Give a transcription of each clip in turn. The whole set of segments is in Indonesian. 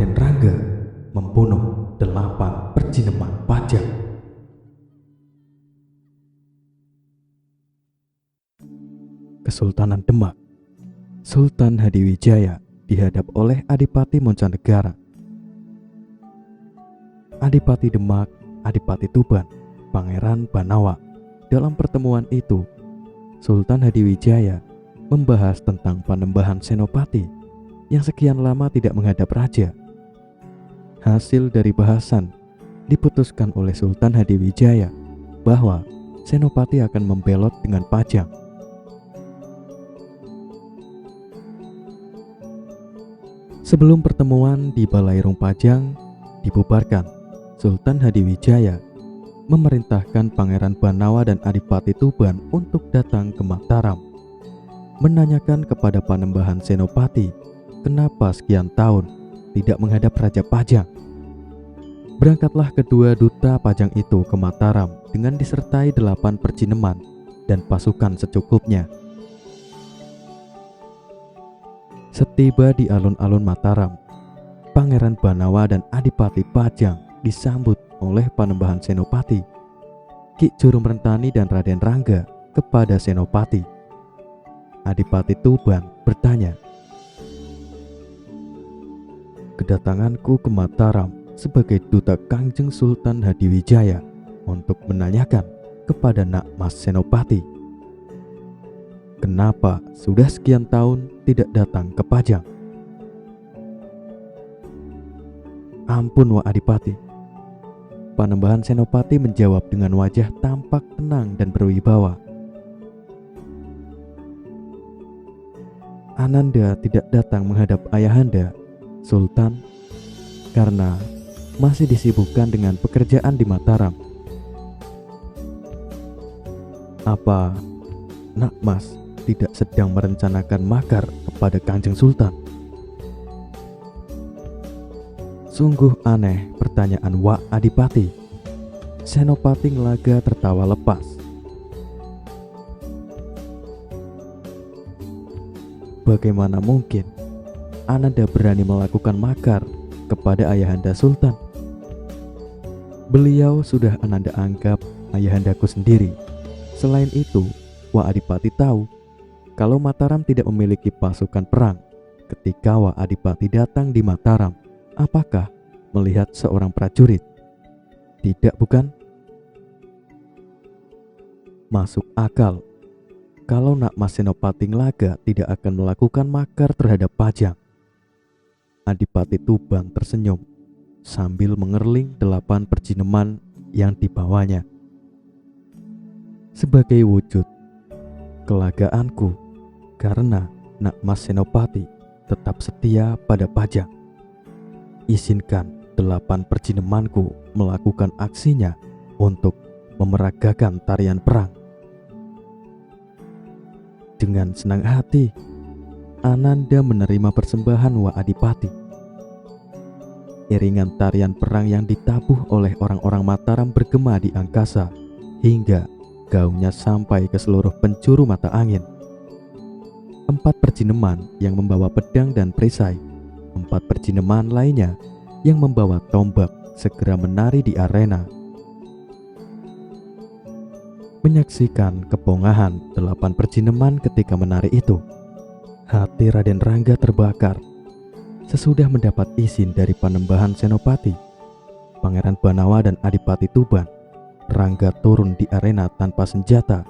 Raden Rangga membunuh 8 perjineman pajak. Kesultanan Demak. Sultan Hadiwijaya dihadap oleh Adipati Moncanegara. Adipati Demak, Adipati Tuban, Pangeran Banawa. Dalam pertemuan itu, Sultan Hadiwijaya membahas tentang Panembahan Senopati yang sekian lama tidak menghadap raja. Hasil dari bahasan diputuskan oleh Sultan Hadiwijaya bahwa Senopati akan membelot dengan Pajang. Sebelum pertemuan di Balairung Pajang dibubarkan, Sultan Hadiwijaya memerintahkan Pangeran Banawa dan Adipati Tuban untuk datang ke Mataram, menanyakan kepada Panembahan Senopati kenapa sekian tahun tidak menghadap Raja Pajang. Berangkatlah kedua duta Pajang itu ke Mataram dengan disertai 8 perjineman dan pasukan secukupnya. Setiba di alun-alun Mataram, Pangeran Banawa dan Adipati Pajang disambut oleh Panembahan Senopati, Ki Jurumrentani dan Raden Rangga kepada Senopati. Adipati Tuban bertanya, "Kedatanganku ke Mataram sebagai duta Kangjeng Sultan Hadiwijaya untuk menanyakan kepada Nak Mas Senopati, kenapa sudah sekian tahun tidak datang ke Pajang?" "Ampun, Wak Adipati." Panembahan Senopati menjawab dengan wajah tampak tenang dan berwibawa. "Ananda tidak datang menghadap Ayahanda, Sultan, karena masih disibukkan dengan pekerjaan di Mataram." "Apa Nak Mas tidak sedang merencanakan makar kepada Kangjeng Sultan?" "Sungguh aneh pertanyaan Wak Adipati." Senopati Ngelaga tertawa lepas. "Bagaimana mungkin Ananda berani melakukan makar kepada Ayahanda Sultan? Beliau sudah Ananda anggap ayahandaku sendiri. Selain itu, Wak Adipati tahu kalau Mataram tidak memiliki pasukan perang. Ketika Wak Adipati datang di Mataram, apakah melihat seorang prajurit? Tidak, bukan? Masuk akal kalau Nak Mas Senopati Ngelaga tidak akan melakukan makar terhadap Pajang." Adipati Tuban tersenyum sambil mengerling 8 perjineman yang dibawanya. "Sebagai wujud kelagaanku karena Nak Mas Senopati tetap setia pada Pajang, izinkan 8 perjinemanku melakukan aksinya untuk memeragakan tarian perang." Dengan senang hati, Ananda menerima persembahan Wak Adipati. Iringan tarian perang yang ditabuh oleh orang-orang Mataram bergema di angkasa hingga gaungnya sampai ke seluruh penjuru mata angin. 4 perjineman yang membawa pedang dan perisai, 4 perjineman lainnya yang membawa tombak segera menari di arena. Menyaksikan kebongahan 8 perjineman ketika menari itu, hati Raden Rangga terbakar. Sesudah mendapat izin dari Panembahan Senopati, Pangeran Banawa dan Adipati Tuban, Rangga turun di arena tanpa senjata,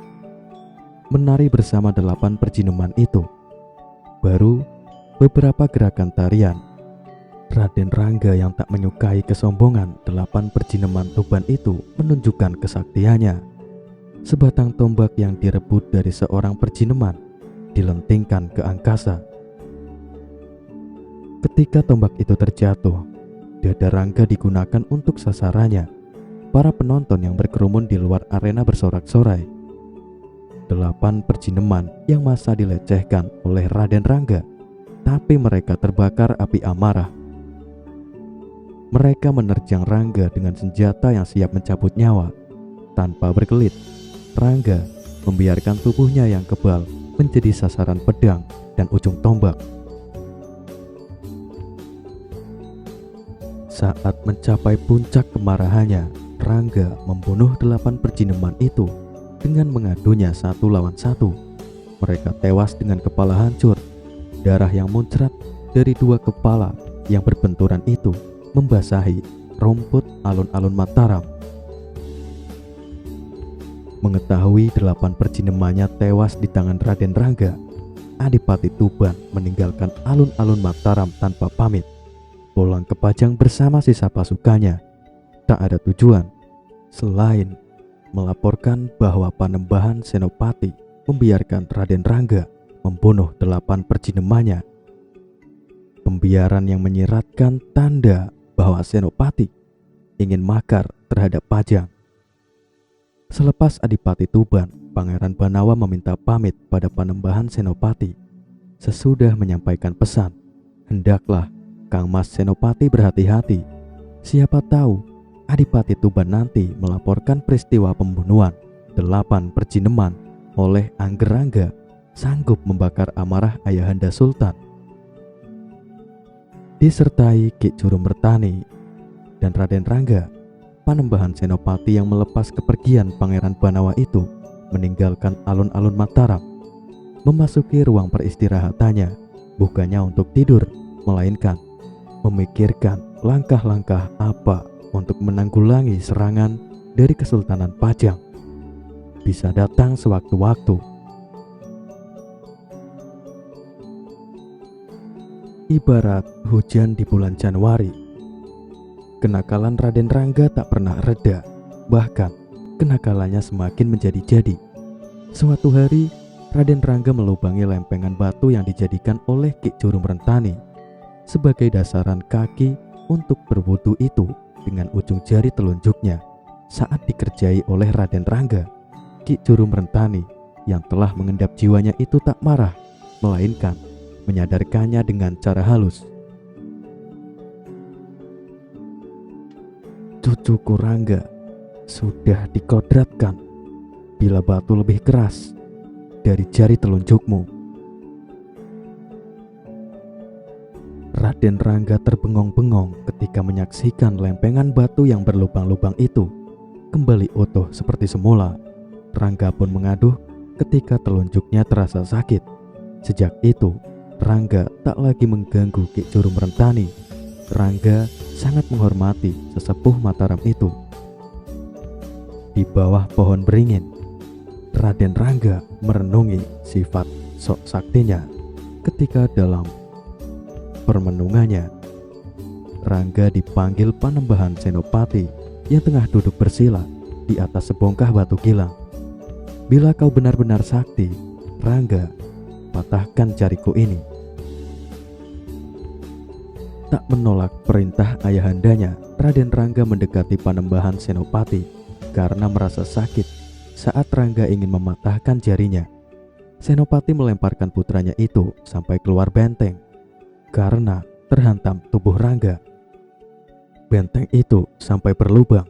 menari bersama 8 perjineman itu. Baru beberapa gerakan tarian, Raden Rangga yang tak menyukai kesombongan 8 perjineman Tuban itu menunjukkan kesaktiannya. Sebatang tombak yang direbut dari seorang perjineman dilentingkan ke angkasa. Ketika tombak itu terjatuh, dada Rangga digunakan untuk sasarannya. Para penonton yang berkerumun di luar arena bersorak-sorai. 8 perjineman yang masa dilecehkan oleh Raden Rangga, tapi mereka terbakar api amarah. Mereka menerjang Rangga dengan senjata yang siap mencabut nyawa. Tanpa berkelit, Rangga membiarkan tubuhnya yang kebal menjadi sasaran pedang dan ujung tombak. Saat mencapai puncak kemarahannya, Rangga membunuh 8 perjineman itu dengan mengadunya satu lawan satu. Mereka tewas dengan kepala hancur. Darah yang muncrat dari 2 kepala yang berbenturan itu membasahi rumput alun-alun Mataram. Mengetahui 8 perjinemannya tewas di tangan Raden Rangga, Adipati Tuban meninggalkan alun-alun Mataram tanpa pamit, pulang ke Pajang bersama sisa pasukannya. Tak ada tujuan selain melaporkan bahwa Panembahan Senopati membiarkan Raden Rangga membunuh 8 perjinemannya. Pembiaran yang menyiratkan tanda bahwa Senopati ingin makar terhadap Pajang. Selepas Adipati Tuban, Pangeran Banawa meminta pamit pada Panembahan Senopati. Sesudah menyampaikan pesan, hendaklah Kang Mas Senopati berhati-hati. Siapa tahu Adipati Tuban nanti melaporkan peristiwa pembunuhan 8 perjineman oleh Anggerangga sanggup membakar amarah Ayahanda Sultan. Disertai Ki Jurumertani dan Raden Rangga, Panembahan Senopati yang melepas kepergian Pangeran Banawa itu meninggalkan alun-alun Mataram, memasuki ruang peristirahatannya, bukannya untuk tidur, melainkan memikirkan langkah-langkah apa untuk menanggulangi serangan dari Kesultanan Pajang. Bisa datang sewaktu-waktu. Ibarat hujan di bulan Januari, kenakalan Raden Rangga tak pernah reda, bahkan kenakalannya semakin menjadi-jadi. Suatu hari, Raden Rangga melubangi lempengan batu yang dijadikan oleh Ki Jurumertani sebagai dasaran kaki untuk berwudu itu dengan ujung jari telunjuknya. Saat dikerjai oleh Raden Rangga, Ki Jurumertani yang telah mengendap jiwanya itu tak marah, melainkan menyadarkannya dengan cara halus. Cucuku Rangga sudah dikodratkan bila batu lebih keras dari jari telunjukmu. Raden Rangga terbengong-bengong ketika menyaksikan lempengan batu yang berlubang-lubang itu kembali utuh seperti semula. Rangga pun mengaduh ketika telunjuknya terasa sakit. Sejak itu, Rangga tak lagi mengganggu Ki Jurumertani. Rangga sangat menghormati sesepuh Mataram itu. Di bawah pohon beringin, Raden Rangga merenungi sifat sok saktinya. Ketika dalam permenungannya, Rangga dipanggil Panembahan Senopati yang tengah duduk bersila di atas sebongkah batu gilang. Bila kau benar-benar sakti, Rangga, patahkan jariku ini. Tak menolak perintah ayahandanya, Raden Rangga mendekati Panembahan Senopati karena merasa sakit. Saat Rangga ingin mematahkan jarinya, Senopati melemparkan putranya itu sampai keluar benteng karena terhantam tubuh Rangga. Benteng itu sampai berlubang.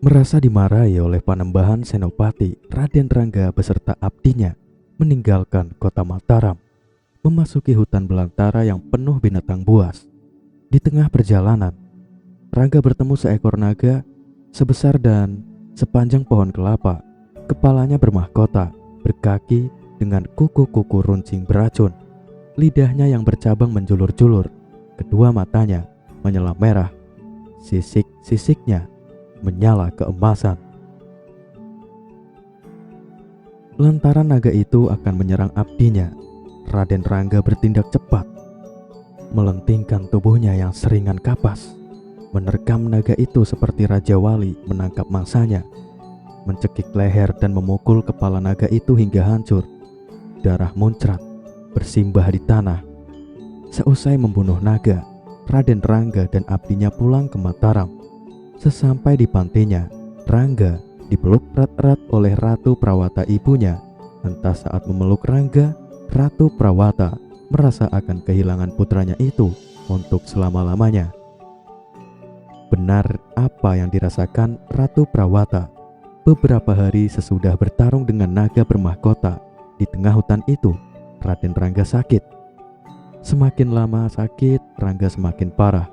Merasa dimarahi oleh Panembahan Senopati, Raden Rangga beserta abdinya meninggalkan kota Mataram, memasuki hutan belantara yang penuh binatang buas. Di tengah perjalanan, Rangga bertemu seekor naga sebesar dan sepanjang pohon kelapa. Kepalanya bermahkota, berkaki dengan kuku-kuku runcing beracun. Lidahnya yang bercabang menjulur-julur, kedua matanya menyala merah, sisik-sisiknya menyala keemasan. Lantaran naga itu akan menyerang abdinya, Raden Rangga bertindak cepat, melentingkan tubuhnya yang seringan kapas, menerkam naga itu seperti Raja Wali menangkap mangsanya, mencekik leher dan memukul kepala naga itu hingga hancur. Darah muncrat bersimbah di tanah. Seusai membunuh naga, Raden Rangga dan abdinya pulang ke Mataram. Sesampai di pantainya, Rangga dipeluk erat-erat oleh Ratu Prawata ibunya. Entah saat memeluk Rangga, Ratu Prawata merasa akan kehilangan putranya itu untuk selama-lamanya. Benar apa yang dirasakan Ratu Prawata. Beberapa hari sesudah bertarung dengan naga bermahkota di tengah hutan itu, Raden Rangga sakit. Semakin lama sakit, Rangga semakin parah.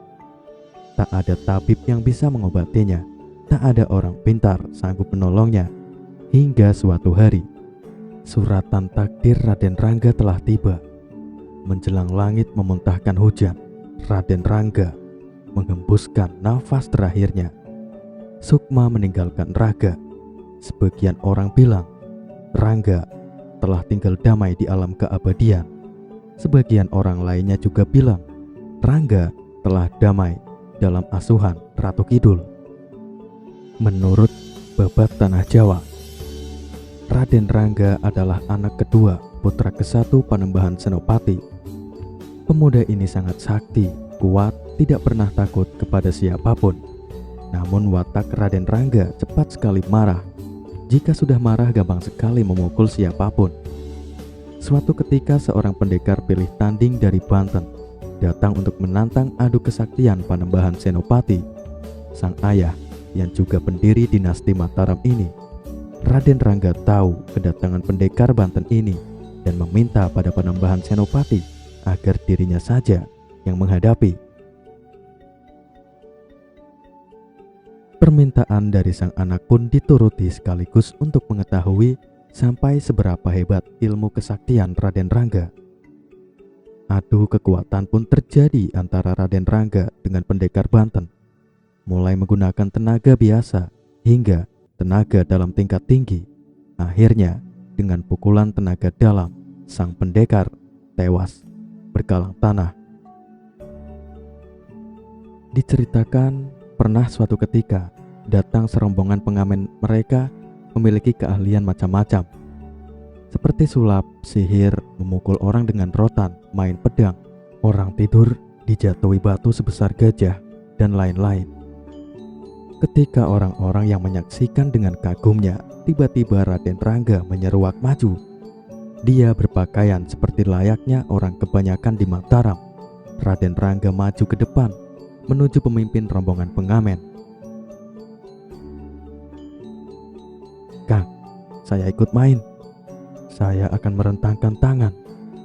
Tak ada tabib yang bisa mengobatinya. Tak ada orang pintar sanggup menolongnya. Hingga suatu hari, suratan takdir Raden Rangga telah tiba. Menjelang langit memuntahkan hujan, Raden Rangga menghembuskan nafas terakhirnya. Sukma meninggalkan raga. Sebagian orang bilang Rangga telah tinggal damai di alam keabadian. Sebagian orang lainnya juga bilang Rangga telah damai dalam asuhan Ratu Kidul. Menurut Babat Tanah Jawa, Raden Rangga adalah anak kedua putra ke-1 Panembahan Senopati. Pemuda ini sangat sakti, kuat, tidak pernah takut kepada siapapun. Namun watak Raden Rangga cepat sekali marah. Jika sudah marah gampang sekali memukul siapapun. Suatu ketika seorang pendekar pilih tanding dari Banten datang untuk menantang adu kesaktian Panembahan Senopati. Sang ayah yang juga pendiri dinasti Mataram ini, Raden Rangga tahu kedatangan pendekar Banten ini dan meminta pada Panembahan Senopati agar dirinya saja yang menghadapi. Permintaan dari sang anak pun dituruti sekaligus untuk mengetahui sampai seberapa hebat ilmu kesaktian Raden Rangga. Adu kekuatan pun terjadi antara Raden Rangga dengan pendekar Banten. Mulai menggunakan tenaga biasa hingga tenaga dalam tingkat tinggi. Akhirnya dengan pukulan tenaga dalam, sang pendekar tewas berkalang tanah. Diceritakan pernah suatu ketika datang serombongan pengamen. Mereka memiliki keahlian macam-macam, seperti sulap, sihir, memukul orang dengan rotan, main pedang, orang tidur dijatuhi batu sebesar gajah, dan lain-lain. Ketika orang-orang yang menyaksikan dengan kagumnya, tiba-tiba Raden Rangga menyeruak maju. Dia berpakaian seperti layaknya orang kebanyakan di Mataram. Raden Rangga maju ke depan, menuju pemimpin rombongan pengamen. "Kang, saya ikut main. Saya akan merentangkan tangan.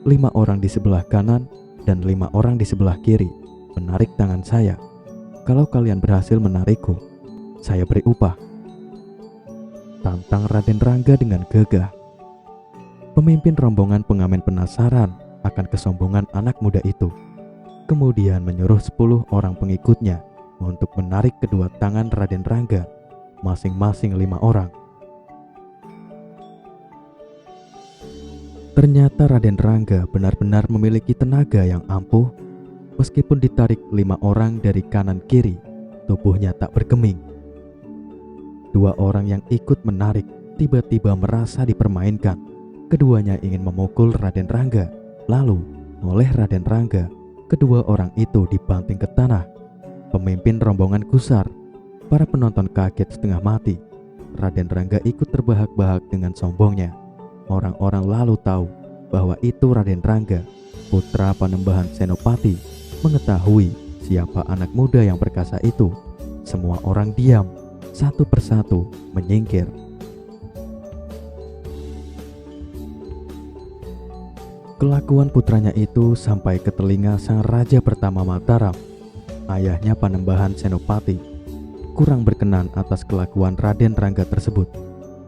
5 orang di sebelah kanan dan 5 orang di sebelah kiri menarik tangan saya. Kalau kalian berhasil menarikku, saya beri upah," tantang Raden Rangga dengan gagah. Pemimpin rombongan pengamen penasaran akan kesombongan anak muda itu. Kemudian menyuruh 10 orang pengikutnya untuk menarik kedua tangan Raden Rangga, masing-masing 5 orang. Ternyata Raden Rangga benar-benar memiliki tenaga yang ampuh. Meskipun ditarik 5 orang dari kanan kiri, tubuhnya tak bergeming. 2 orang yang ikut menarik tiba-tiba merasa dipermainkan. Keduanya ingin memukul Raden Rangga. Lalu oleh Raden Rangga, kedua orang itu dibanting ke tanah. Pemimpin rombongan gusar. Para penonton kaget setengah mati. Raden Rangga ikut terbahak-bahak dengan sombongnya. Orang-orang lalu tahu bahwa itu Raden Rangga, putra Panembahan Senopati. Mengetahui siapa anak muda yang perkasa itu, semua orang diam, satu persatu menyingkir. Kelakuan putranya itu sampai ke telinga sang raja pertama Mataram, ayahnya Panembahan Senopati. Kurang berkenan atas kelakuan Raden Rangga tersebut.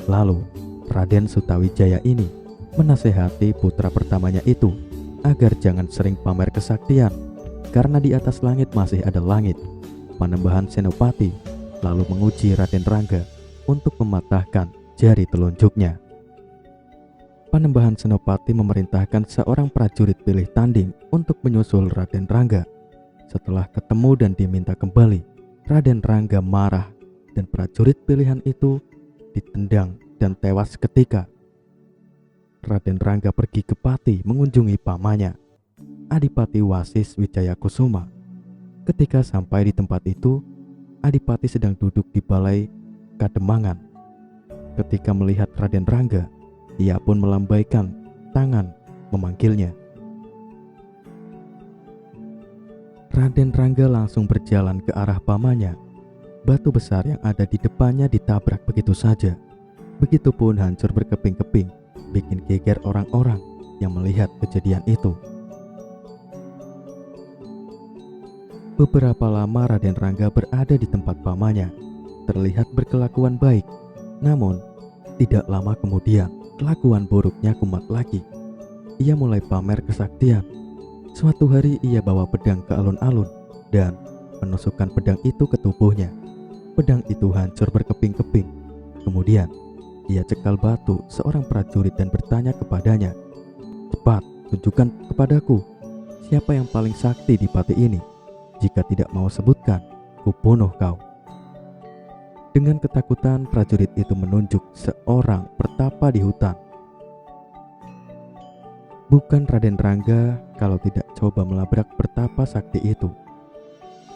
Lalu Raden Sutawijaya ini menasehati putra pertamanya itu agar jangan sering pamer kesaktian, karena di atas langit masih ada langit. Panembahan Senopati lalu menguji Raden Rangga untuk mematahkan jari telunjuknya. Panembahan Senopati memerintahkan seorang prajurit pilih tanding untuk menyusul Raden Rangga. Setelah ketemu dan diminta kembali, Raden Rangga marah dan prajurit pilihan itu ditendang dan tewas seketika. Raden Rangga pergi ke Pati mengunjungi pamannya, Adipati Wasis Wijaya Kusuma. Ketika sampai di tempat itu, Adipati sedang duduk di balai Kademangan. Ketika melihat Raden Rangga, ia pun melambaikan tangan memanggilnya. Raden Rangga langsung berjalan ke arah pamannya. Batu besar yang ada di depannya ditabrak begitu saja. Begitupun hancur berkeping-keping, bikin geger orang-orang yang melihat kejadian itu. Beberapa lama Raden Rangga berada di tempat pamannya, terlihat berkelakuan baik. Namun, tidak lama kemudian, kelakuan buruknya kumat lagi. Ia mulai pamer kesaktian. Suatu hari ia bawa pedang ke alun-alun dan menusukkan pedang itu ke tubuhnya. Pedang itu hancur berkeping-keping. Kemudian, ia cekal batu seorang prajurit dan bertanya kepadanya, "Cepat, tunjukkan kepadaku, siapa yang paling sakti di pati ini? Jika tidak mau sebutkan, kubunuh kau." Dengan ketakutan, prajurit itu menunjuk seorang pertapa di hutan. Bukan Raden Rangga kalau tidak coba melabrak pertapa sakti itu.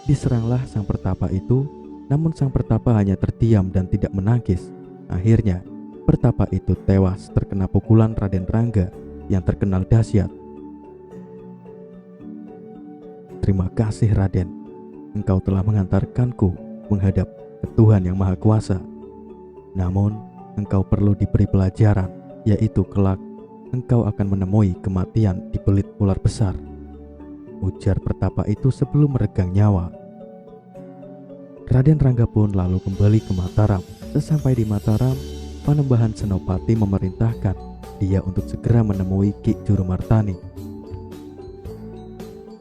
Diseranglah sang pertapa itu, namun sang pertapa hanya terdiam dan tidak menangkis. Akhirnya, pertapa itu tewas terkena pukulan Raden Rangga yang terkenal dahsyat. "Terima kasih Raden, engkau telah mengantarkanku menghadap ke Tuhan yang Maha Kuasa. Namun, engkau perlu diberi pelajaran, yaitu kelak engkau akan menemui kematian di belit ular besar," ujar pertapa itu sebelum meregang nyawa. Raden Rangga pun lalu kembali ke Mataram. Sesampai di Mataram, Panembahan Senopati memerintahkan dia untuk segera menemui Ki Jurumartani.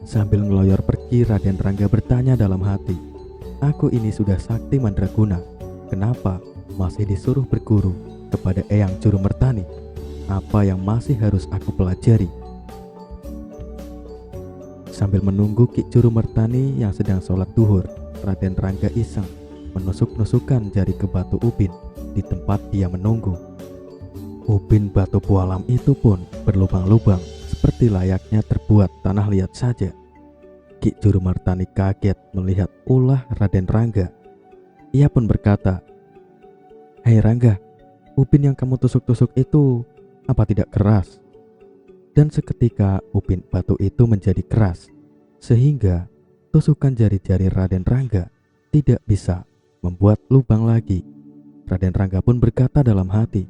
Sambil ngeloyor pergi, Raden Rangga bertanya dalam hati, "Aku ini sudah sakti mandraguna, kenapa masih disuruh berguru kepada Eyang Jurumartani? Apa yang masih harus aku pelajari?" Sambil menunggu Ki Jurumartani yang sedang sholat duhur, Raden Rangga iseng menusuk-nusukkan jari ke batu ubin di tempat dia menunggu. Ubin batu pualam itu pun berlubang-lubang seperti layaknya terbuat tanah liat saja. Ki Jurumartani kaget melihat ulah Raden Rangga. Ia pun berkata, "Hei Rangga, ubin yang kamu tusuk-tusuk itu apa tidak keras?" Dan seketika ubin batu itu menjadi keras, sehingga tusukan jari-jari Raden Rangga tidak bisa membuat lubang lagi. Raden Rangga pun berkata dalam hati,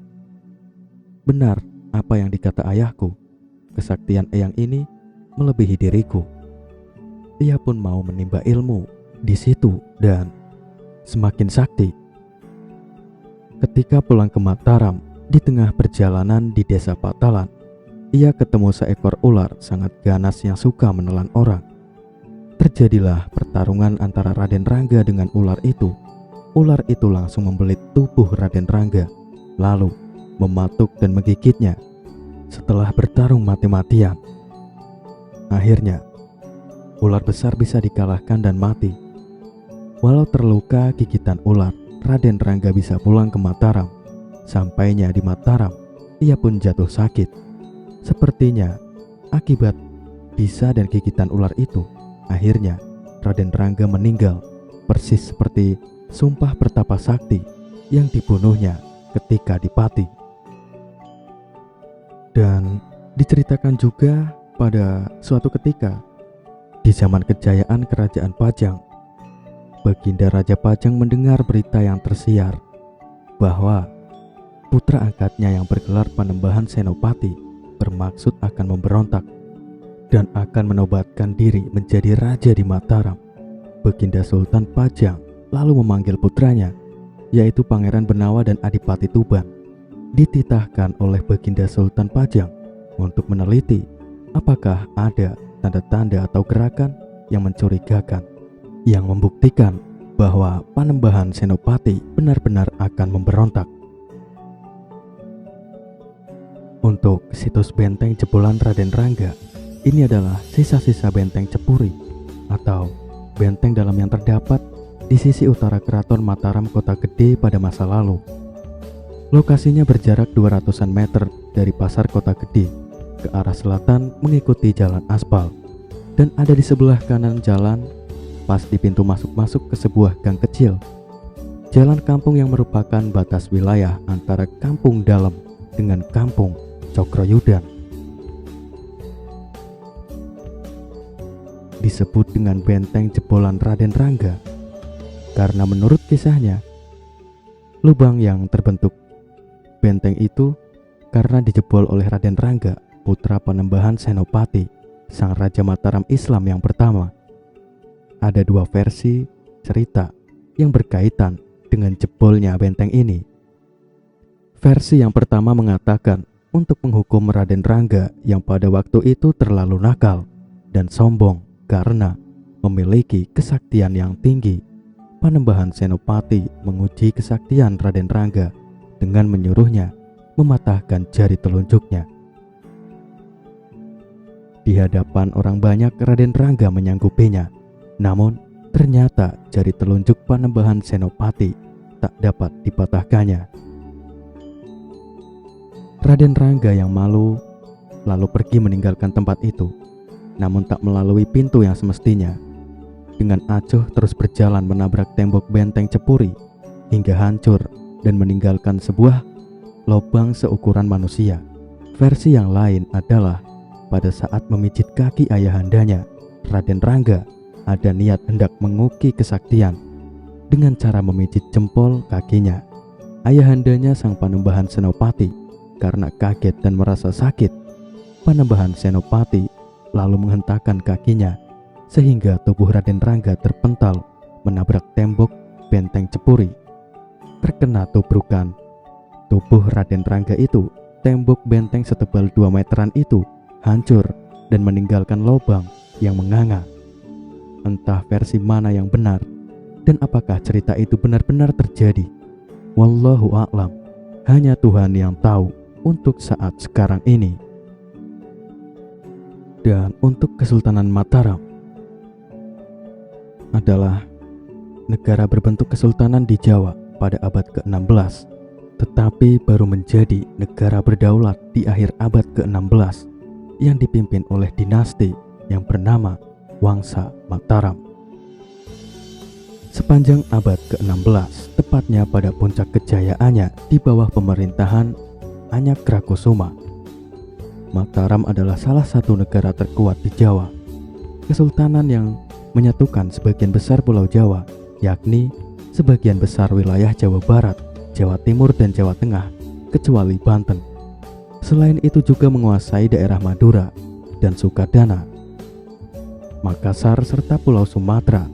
"Benar apa yang dikata ayahku, kesaktian Eyang ini melebihi diriku." Ia pun mau menimba ilmu di situ dan semakin sakti. Ketika pulang ke Mataram, di tengah perjalanan di desa Patalan, ia ketemu seekor ular sangat ganas yang suka menelan orang. Terjadilah pertarungan antara Raden Rangga dengan ular itu. Ular itu langsung membelit tubuh Raden Rangga, lalu mematuk dan menggigitnya. Setelah bertarung mati-matian, akhirnya ular besar bisa dikalahkan dan mati. Walau terluka gigitan ular, Raden Rangga bisa pulang ke Mataram. Sampainya di Mataram, ia pun jatuh sakit. Sepertinya akibat bisa dan gigitan ular itu, akhirnya Raden Rangga meninggal, persis seperti sumpah pertapa sakti yang dibunuhnya ketika di Pati. Dan diceritakan juga pada suatu ketika di zaman kejayaan Kerajaan Pajang, Baginda Raja Pajang mendengar berita yang tersiar bahwa putra angkatnya yang bergelar Panembahan Senopati bermaksud akan memberontak dan akan menobatkan diri menjadi raja di Mataram. Baginda Sultan Pajang lalu memanggil putranya, yaitu Pangeran Benawa dan Adipati Tuban, dititahkan oleh Baginda Sultan Pajang untuk meneliti apakah ada tanda-tanda atau gerakan yang mencurigakan yang membuktikan bahwa Panembahan Senopati benar-benar akan memberontak. Untuk situs benteng jebolan Raden Rangga, ini adalah sisa-sisa benteng Cepuri atau benteng dalam yang terdapat di sisi utara Keraton Mataram Kota Gede pada masa lalu. Lokasinya berjarak 200-an meter dari pasar Kota Gede ke arah selatan mengikuti jalan aspal, dan ada di sebelah kanan jalan pas di pintu masuk-masuk ke sebuah gang kecil. Jalan kampung yang merupakan batas wilayah antara Kampung Dalem dengan Kampung Cokroyudan. Disebut dengan benteng jebolan Raden Rangga karena menurut kisahnya, lubang yang terbentuk benteng itu karena dijebol oleh Raden Rangga, putra Panembahan Senopati, sang Raja Mataram Islam yang pertama. ada dua versi cerita yang berkaitan dengan jebolnya benteng ini. Versi yang pertama mengatakan untuk menghukum Raden Rangga yang pada waktu itu terlalu nakal dan sombong karena memiliki kesaktian yang tinggi. Panembahan Senopati menguji kesaktian Raden Rangga dengan menyuruhnya mematahkan jari telunjuknya. Di hadapan orang banyak Raden Rangga menyanggupinya, namun ternyata jari telunjuk Panembahan Senopati tak dapat dipatahkannya. Raden Rangga yang malu lalu pergi meninggalkan tempat itu, namun tak melalui pintu yang semestinya. Dengan acuh terus berjalan menabrak tembok benteng Cepuri hingga hancur dan meninggalkan sebuah lubang seukuran manusia. Versi yang lain adalah pada saat memijit kaki ayahandanya, Raden Rangga ada niat hendak menguki kesaktian dengan cara memijit jempol kakinya. Ayahandanya sang Panembahan Senopati karena kaget dan merasa sakit. Panembahan Senopati lalu menghentakkan kakinya sehingga tubuh Raden Rangga terpental menabrak tembok benteng Cepuri. Terkena tubrukan tubuh Raden Rangga itu, tembok benteng setebal 2 meteran itu hancur dan meninggalkan lubang yang menganga. Entah versi mana yang benar dan apakah cerita itu benar-benar terjadi. Wallahu a'lam. Hanya Tuhan yang tahu untuk saat sekarang ini. Dan untuk Kesultanan Mataram adalah negara berbentuk kesultanan di Jawa pada abad ke-16, tetapi baru menjadi negara berdaulat di akhir abad ke-16 yang dipimpin oleh dinasti yang bernama Wangsa Mataram. Sepanjang abad ke-16, tepatnya pada puncak kejayaannya di bawah pemerintahan Anyagrakosuma, Mataram adalah salah satu negara terkuat di Jawa. Kesultanan yang menyatukan sebagian besar Pulau Jawa, yakni sebagian besar wilayah Jawa Barat, Jawa Timur, dan Jawa Tengah, kecuali Banten. Selain itu juga menguasai daerah Madura dan Sukadana, Makassar, serta Pulau Sumatera.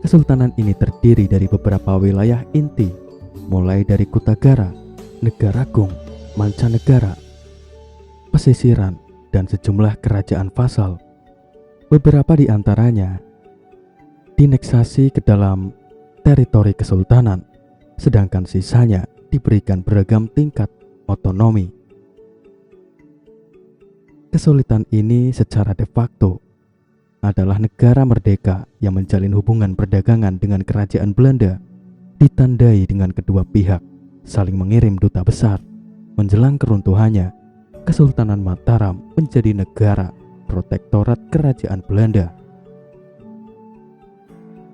Kesultanan ini terdiri dari beberapa wilayah inti, mulai dari Kutagara, Negaragung, Mancanegara, pesisiran, dan sejumlah kerajaan vasal. Beberapa di antaranya dineksasi ke dalam teritori kesultanan, sedangkan sisanya diberikan beragam tingkat otonomi. Kesulitan ini secara de facto adalah negara merdeka yang menjalin hubungan perdagangan dengan kerajaan Belanda, ditandai dengan kedua pihak saling mengirim duta besar. Menjelang keruntuhannya, Kesultanan Mataram menjadi negara protektorat kerajaan Belanda.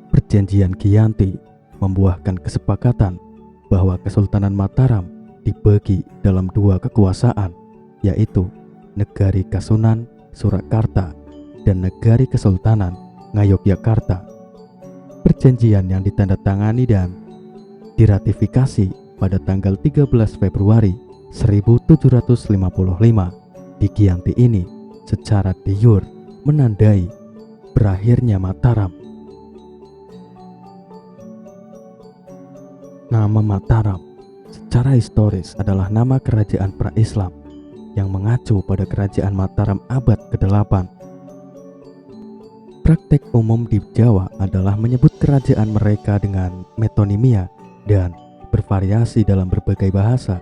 Perjanjian Giyanti membuahkan kesepakatan bahwa Kesultanan Mataram dibagi dalam 2 kekuasaan, yaitu Negari Kasunan Surakarta dan Negari Kesultanan Ngayogyakarta. Perjanjian yang ditandatangani dan diratifikasi pada tanggal 13 Februari 1755 di Giyanti ini secara de jure menandai berakhirnya Mataram. Nama Mataram secara historis adalah nama kerajaan pra-Islam yang mengacu pada kerajaan Mataram abad ke-8. Praktek umum di Jawa adalah menyebut kerajaan mereka dengan metonimia dan bervariasi dalam berbagai bahasa.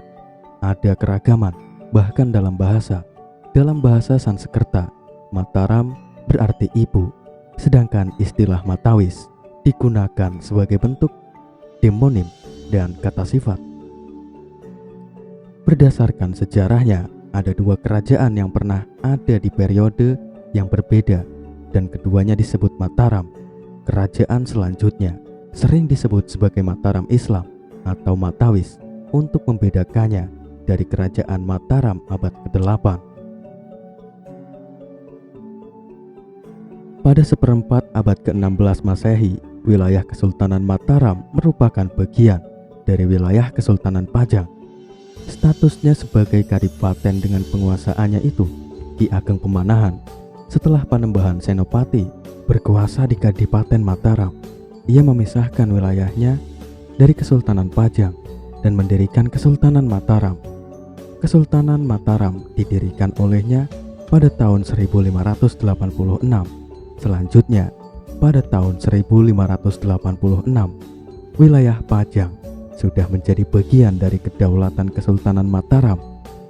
Ada keragaman bahkan dalam bahasa. Dalam bahasa Sanskerta, Mataram berarti ibu, sedangkan istilah Matawis digunakan sebagai bentuk demonim dan kata sifat. Berdasarkan sejarahnya, ada 2 kerajaan yang pernah ada di periode yang berbeda dan keduanya disebut Mataram. Kerajaan selanjutnya sering disebut sebagai Mataram Islam atau Matawis untuk membedakannya dari kerajaan Mataram abad ke-8. Pada seperempat abad ke-16 Masehi, wilayah Kesultanan Mataram merupakan bagian dari wilayah Kesultanan Pajang. Statusnya sebagai kadipaten dengan penguasaannya itu Ki Ageng Pemanahan setelah Panembahan Senopati Berkuasa di Kadipaten Mataram, ia memisahkan wilayahnya dari Kesultanan Pajang dan mendirikan Kesultanan Mataram. Kesultanan Mataram didirikan olehnya pada tahun 1586. Selanjutnya, pada tahun 1586, wilayah Pajang sudah menjadi bagian dari kedaulatan Kesultanan Mataram,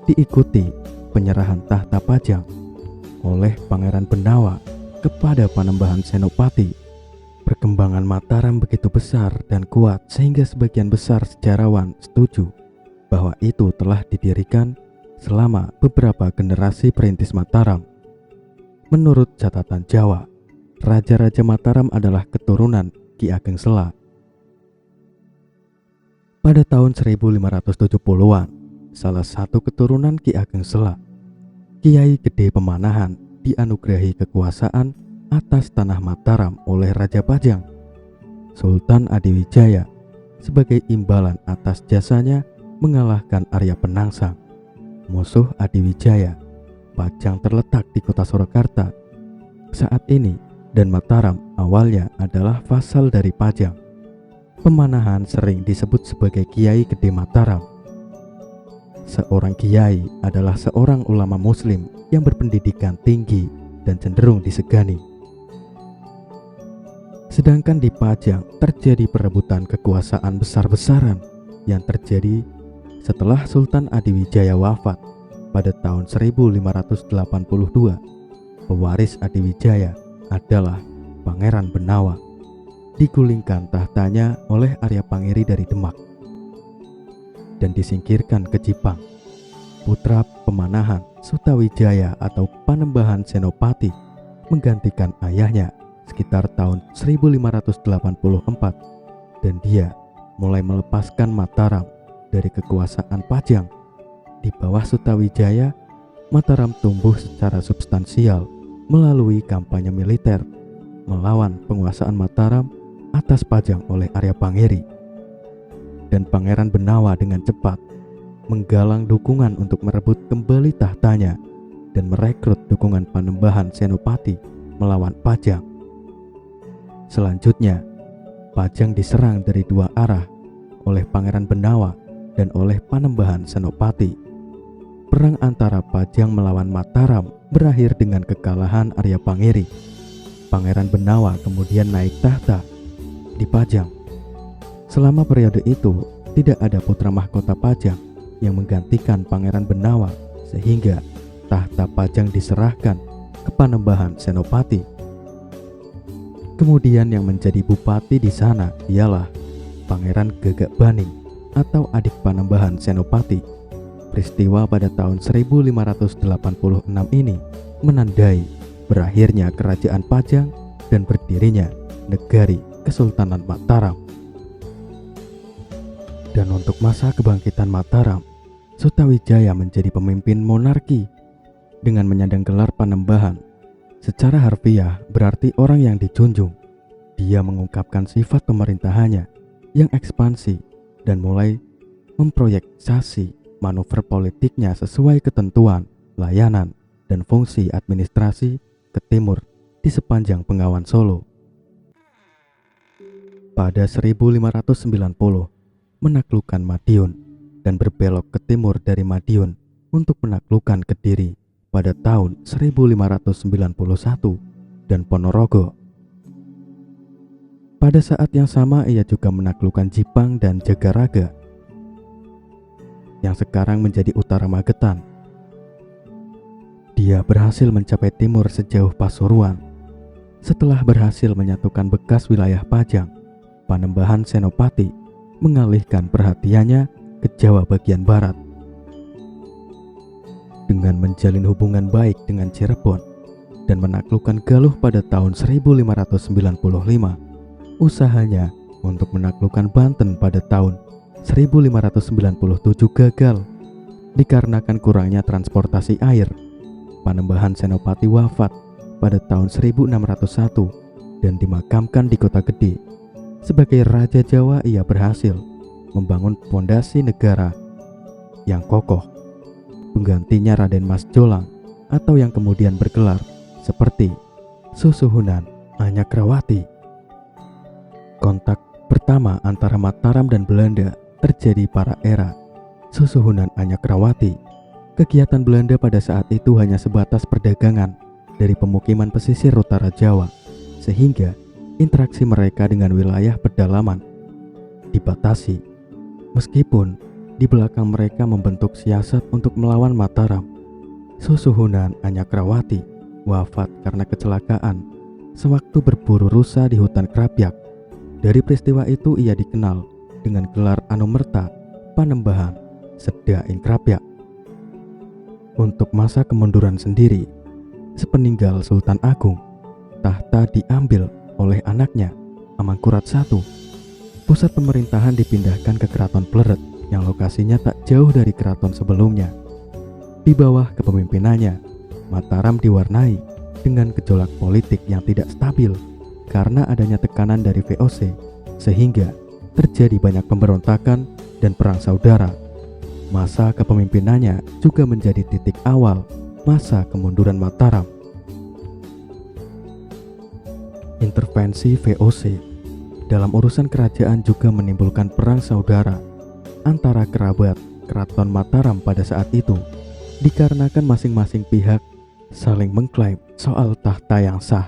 diikuti penyerahan tahta Pajang oleh Pangeran Benawa kepada Panembahan Senopati. Perkembangan Mataram begitu besar dan kuat sehingga sebagian besar sejarawan setuju bahwa itu telah didirikan selama beberapa generasi perintis Mataram. Menurut catatan Jawa, Raja-Raja Mataram adalah keturunan Ki Ageng Sela. Pada tahun 1570-an, salah satu keturunan Ki Ageng Sela, Kiai Gede Pemanahan, dianugerahi kekuasaan atas tanah Mataram oleh Raja Pajang, Sultan Adiwijaya, sebagai imbalan atas jasanya mengalahkan Arya Penangsang, musuh Adiwijaya. Pajang terletak di kota Surakarta saat ini dan Mataram awalnya adalah vasal dari Pajang. Pemanahan sering disebut sebagai Kiai Gede Mataram. Seorang kiai adalah seorang ulama muslim yang berpendidikan tinggi dan cenderung disegani. Sedangkan di Pajang terjadi perebutan kekuasaan besar-besaran yang terjadi setelah Sultan Adiwijaya wafat pada tahun 1582. Pewaris Adiwijaya adalah Pangeran Benawa. Digulingkan tahtanya oleh Arya Pangiri dari Demak dan disingkirkan ke Jipang. Putra Pemanahan, Sutawijaya atau Panembahan Senopati, menggantikan ayahnya sekitar tahun 1584 dan dia mulai melepaskan Mataram dari kekuasaan Pajang. Di bawah Sutawijaya, Mataram tumbuh secara substansial melalui kampanye militer melawan penguasaan Mataram atas Pajang oleh Arya Pangiri. Dan Pangeran Benawa dengan cepat menggalang dukungan untuk merebut kembali tahtanya dan merekrut dukungan Panembahan Senopati melawan Pajang. Selanjutnya, Pajang diserang dari dua arah oleh Pangeran Benawa dan oleh Panembahan Senopati. Perang antara Pajang melawan Mataram berakhir dengan kekalahan Arya Pangiri. Pangeran Benawa kemudian naik tahta di Pajang. Selama periode itu, tidak ada putra mahkota Pajang yang menggantikan Pangeran Benawa, sehingga tahta Pajang diserahkan ke Panembahan Senopati. Kemudian yang menjadi bupati di sana ialah Pangeran Gagak Baning atau adik Panembahan Senopati. Peristiwa pada tahun 1586 ini menandai berakhirnya kerajaan Pajang dan berdirinya negari Kesultanan Mataram. Dan untuk masa kebangkitan Mataram, Sutawijaya menjadi pemimpin monarki dengan menyandang gelar Panembahan. Secara harfiah berarti orang yang dijunjung. Dia mengungkapkan sifat pemerintahannya yang ekspansi dan mulai memproyeksasi manuver politiknya sesuai ketentuan, layanan, dan fungsi administrasi ke timur di sepanjang Bengawan Solo. Pada 1590, menaklukkan Madiun dan berbelok ke timur dari Madiun untuk menaklukkan Kediri pada tahun 1591 dan Ponorogo. Pada saat yang sama ia juga menaklukkan Jipang dan Jagaraga yang sekarang menjadi utara Magetan. Dia berhasil mencapai timur sejauh Pasuruan. Setelah berhasil menyatukan bekas wilayah Pajang, Panembahan Senopati mengalihkan perhatiannya ke Jawa bagian barat. Dengan menjalin hubungan baik dengan Cirebon dan menaklukkan Galuh pada tahun 1595, usahanya untuk menaklukkan Banten pada tahun 1597 gagal dikarenakan kurangnya transportasi air. Panembahan Senopati wafat pada tahun 1601 dan dimakamkan di Kota Gede. Sebagai Raja Jawa, ia berhasil membangun fondasi negara yang kokoh. Penggantinya Raden Mas Jolang atau yang kemudian bergelar seperti Susuhunan Anyakrawati. Kontak pertama antara Mataram dan Belanda terjadi pada era Susuhunan Anyakrawati. Kegiatan Belanda pada saat itu hanya sebatas perdagangan dari pemukiman pesisir utara Jawa, sehingga interaksi mereka dengan wilayah pedalaman dibatasi. Meskipun di belakang mereka membentuk siasat untuk melawan Mataram, Susuhunan Anyakrawati wafat karena kecelakaan sewaktu berburu rusa di hutan Krapyak. Dari peristiwa itu ia dikenal dengan gelar Anumerta Panembahan Sedain Krapyak. Untuk masa kemunduran sendiri, sepeninggal Sultan Agung, tahta diambil oleh anaknya Amangkurat I. Pusat pemerintahan dipindahkan ke Keraton Pleret yang lokasinya tak jauh dari keraton sebelumnya. Di bawah kepemimpinannya, Mataram diwarnai dengan gejolak politik yang tidak stabil karena adanya tekanan dari VOC, sehingga terjadi banyak pemberontakan dan perang saudara. Masa kepemimpinannya juga menjadi titik awal masa kemunduran Mataram. Intervensi VOC dalam urusan kerajaan juga menimbulkan perang saudara antara kerabat Keraton Mataram pada saat itu, dikarenakan masing-masing pihak saling mengklaim soal tahta yang sah.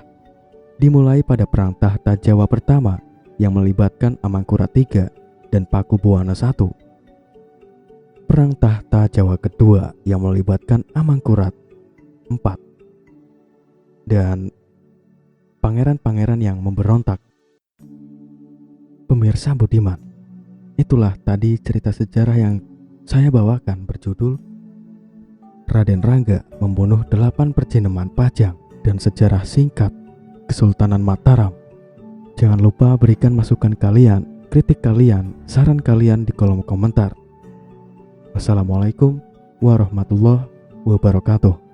Dimulai pada Perang Tahta Jawa pertama yang melibatkan Amangkurat III dan Pakubuwana I. Perang Tahta Jawa kedua yang melibatkan Amangkurat IV dan pangeran-pangeran yang memberontak. Pemirsa budiman, itulah tadi cerita sejarah yang saya bawakan berjudul Raden Rangga membunuh 8 perjineman Pajang dan sejarah singkat Kesultanan Mataram. Jangan lupa berikan masukan kalian, kritik kalian, saran kalian di kolom komentar. Wassalamualaikum warahmatullahi wabarakatuh.